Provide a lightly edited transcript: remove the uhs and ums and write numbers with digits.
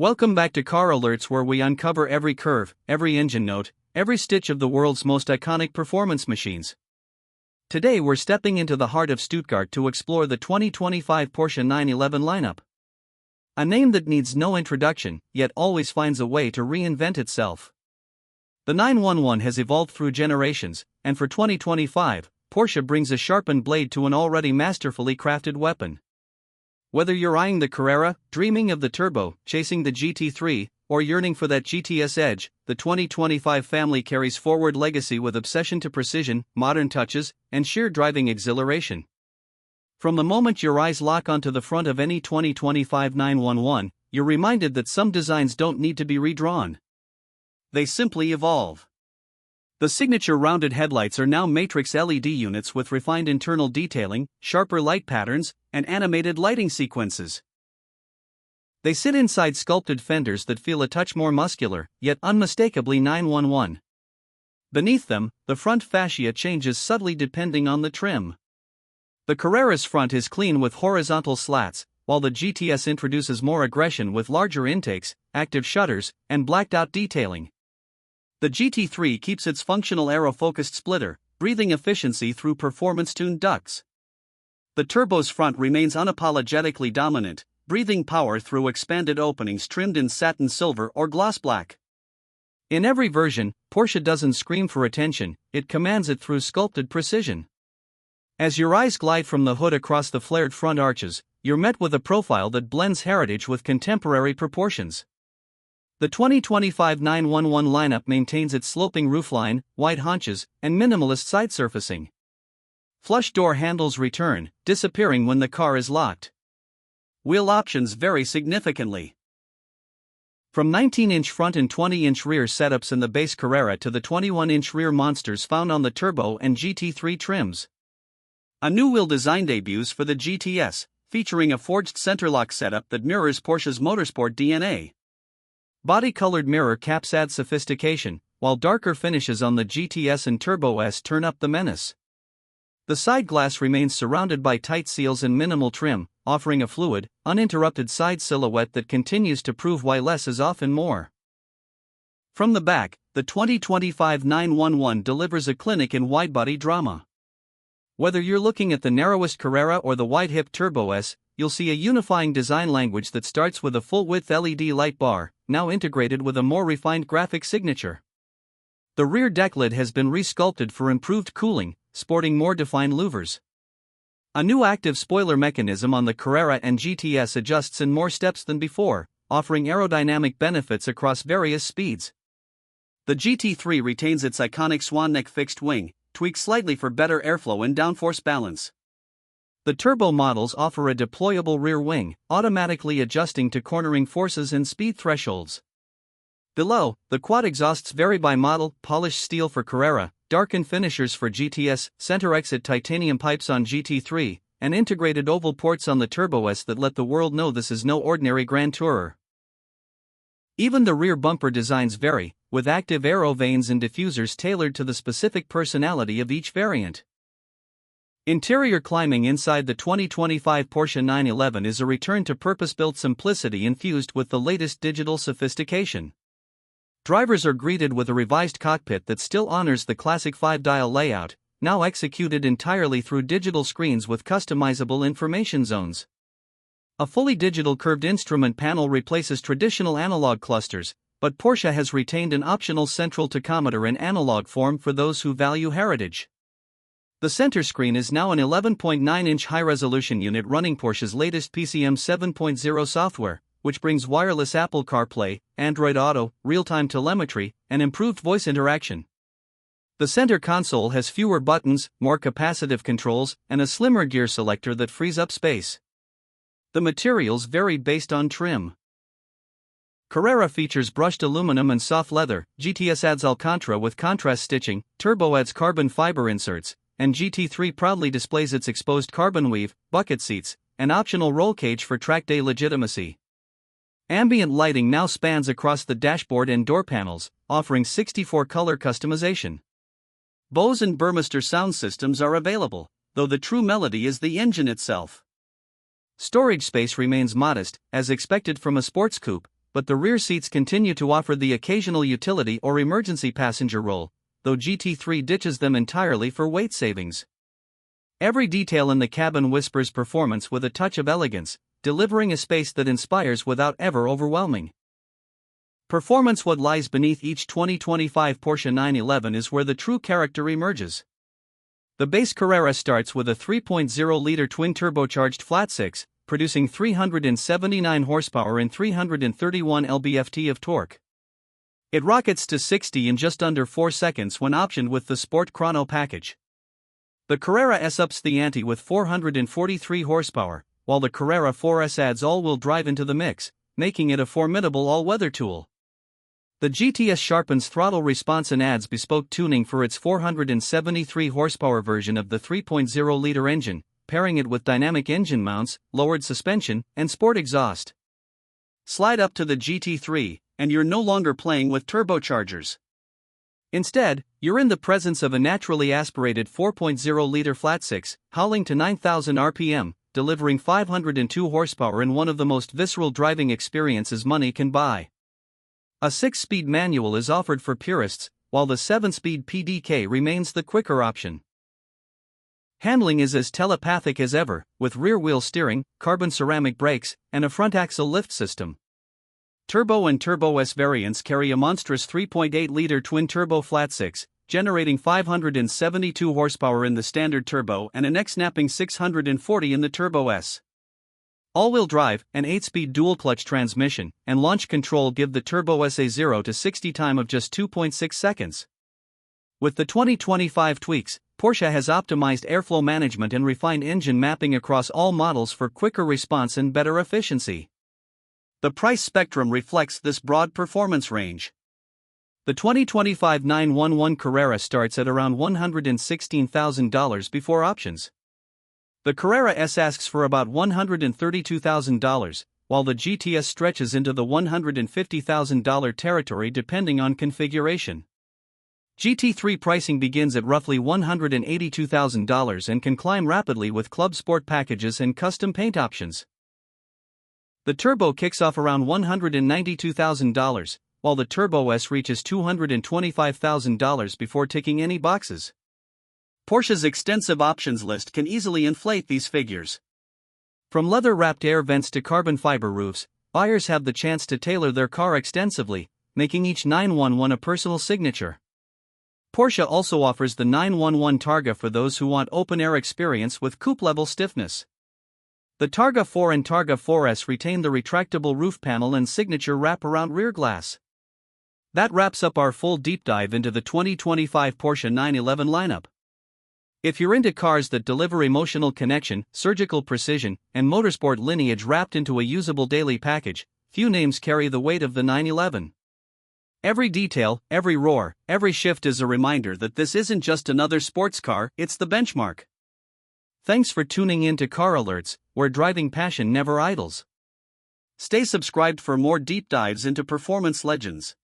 Welcome back to Car Alerts, where we uncover every curve, every engine note, every stitch of the world's most iconic performance machines. Today we're stepping into the heart of Stuttgart to explore the 2025 Porsche 911 lineup. A name that needs no introduction, yet always finds a way to reinvent itself. The 911 has evolved through generations, and for 2025, Porsche brings a sharpened blade to an already masterfully crafted weapon. Whether you're eyeing the Carrera, dreaming of the turbo, chasing the GT3, or yearning for that GTS edge, the 2025 family carries forward legacy with obsession to precision, modern touches, and sheer driving exhilaration. From the moment your eyes lock onto the front of any 2025 911, you're reminded that some designs don't need to be redrawn. They simply evolve. The signature rounded headlights are now matrix LED units with refined internal detailing, sharper light patterns, and animated lighting sequences. They sit inside sculpted fenders that feel a touch more muscular, yet unmistakably 911. Beneath them, the front fascia changes subtly depending on the trim. The Carrera's front is clean with horizontal slats, while the GTS introduces more aggression with larger intakes, active shutters, and blacked-out detailing. The GT3 keeps its functional aero-focused splitter, breathing efficiency through performance-tuned ducts. The turbo's front remains unapologetically dominant, breathing power through expanded openings trimmed in satin silver or gloss black. In every version, Porsche doesn't scream for attention, it commands it through sculpted precision. As your eyes glide from the hood across the flared front arches, you're met with a profile that blends heritage with contemporary proportions. The 2025 911 lineup maintains its sloping roofline, wide haunches, and minimalist side surfacing. Flush door handles return, disappearing when the car is locked. Wheel options vary significantly. From 19-inch front and 20-inch rear setups in the base Carrera to the 21-inch rear monsters found on the Turbo and GT3 trims. A new wheel design debuts for the GTS, featuring a forged centerlock setup that mirrors Porsche's motorsport DNA. Body-colored mirror caps add sophistication, while darker finishes on the GTS and Turbo S turn up the menace. The side glass remains surrounded by tight seals and minimal trim, offering a fluid, uninterrupted side silhouette that continues to prove why less is often more. From the back, the 2025 911 delivers a clinic in widebody drama. Whether you're looking at the narrowest Carrera or the wide-hip Turbo S, you'll see a unifying design language that starts with a full-width LED light bar, now integrated with a more refined graphic signature. The rear deck lid has been resculpted for improved cooling, sporting more defined louvers. A new active spoiler mechanism on the Carrera and GTS adjusts in more steps than before, offering aerodynamic benefits across various speeds. The GT3 retains its iconic swan neck fixed wing, tweaked slightly for better airflow and downforce balance. The turbo models offer a deployable rear wing, automatically adjusting to cornering forces and speed thresholds. Below, the quad exhausts vary by model: polished steel for Carrera, darkened finishers for GTS, center exit titanium pipes on GT3, and integrated oval ports on the Turbo S that let the world know this is no ordinary Grand Tourer. Even the rear bumper designs vary, with active aero vanes and diffusers tailored to the specific personality of each variant. Interior climbing inside the 2025 Porsche 911 is a return to purpose-built simplicity infused with the latest digital sophistication. Drivers are greeted with a revised cockpit that still honors the classic 5-dial layout, now executed entirely through digital screens with customizable information zones. A fully digital curved instrument panel replaces traditional analog clusters, but Porsche has retained an optional central tachometer in analog form for those who value heritage. The center screen is now an 11.9-inch high-resolution unit running Porsche's latest PCM 7.0 software, which brings wireless Apple CarPlay, Android Auto, real-time telemetry, and improved voice interaction. The center console has fewer buttons, more capacitive controls, and a slimmer gear selector that frees up space. The materials vary based on trim. Carrera features brushed aluminum and soft leather, GTS adds Alcantara with contrast stitching, Turbo adds carbon fiber inserts, and GT3 proudly displays its exposed carbon weave, bucket seats, and optional roll cage for track day legitimacy. Ambient lighting now spans across the dashboard and door panels, offering 64 color customization. Bose and Burmester sound systems are available, though the true melody is the engine itself. Storage space remains modest, as expected from a sports coupe, but the rear seats continue to offer the occasional utility or emergency passenger role, though GT3 ditches them entirely for weight savings. Every detail in the cabin whispers performance with a touch of elegance, delivering a space that inspires without ever overwhelming. Performance. What lies beneath each 2025 Porsche 911 is where the true character emerges. The base Carrera starts with a 3.0-liter twin-turbocharged flat-six, producing 379 horsepower and 331 lb-ft of torque. It rockets to 60 in just under 4 seconds when optioned with the Sport Chrono package. The Carrera S ups the ante with 443 horsepower, while the Carrera 4S adds all-wheel drive into the mix, making it a formidable all-weather tool. The GTS sharpens throttle response and adds bespoke tuning for its 473 horsepower version of the 3.0-liter engine, pairing it with dynamic engine mounts, lowered suspension, and sport exhaust. Slide up to the GT3, and you're no longer playing with turbochargers. Instead, you're in the presence of a naturally aspirated 4.0-liter flat-six, howling to 9,000 RPM, delivering 502 horsepower in one of the most visceral driving experiences money can buy. A 6-speed manual is offered for purists, while the 7-speed PDK remains the quicker option. Handling is as telepathic as ever, with rear-wheel steering, carbon ceramic brakes, and a front-axle lift system. Turbo and Turbo S variants carry a monstrous 3.8-liter twin-turbo flat-six, generating 572 horsepower in the standard turbo and a neck-snapping 640 in the Turbo S. All-wheel drive, an 8-speed dual-clutch transmission, and launch control give the Turbo S a 0 to 60 time of just 2.6 seconds. With the 2025 tweaks, Porsche has optimized airflow management and refined engine mapping across all models for quicker response and better efficiency. The price spectrum reflects this broad performance range. The 2025 911 Carrera starts at around $116,000 before options. The Carrera S asks for about $132,000, while the GTS stretches into the $150,000 territory depending on configuration. GT3 pricing begins at roughly $182,000 and can climb rapidly with Club Sport packages and custom paint options. The Turbo kicks off around $192,000, while the Turbo S reaches $225,000 before ticking any boxes. Porsche's extensive options list can easily inflate these figures. From leather-wrapped air vents to carbon fiber roofs, buyers have the chance to tailor their car extensively, making each 911 a personal signature. Porsche also offers the 911 Targa for those who want open-air experience with coupe-level stiffness. The Targa 4 and Targa 4S retain the retractable roof panel and signature wraparound rear glass. That wraps up our full deep dive into the 2025 Porsche 911 lineup. If you're into cars that deliver emotional connection, surgical precision, and motorsport lineage wrapped into a usable daily package, few names carry the weight of the 911. Every detail, every roar, every shift is a reminder that this isn't just another sports car, it's the benchmark. Thanks for tuning in to Car Alerts, where driving passion never idles. Stay subscribed for more deep dives into performance legends.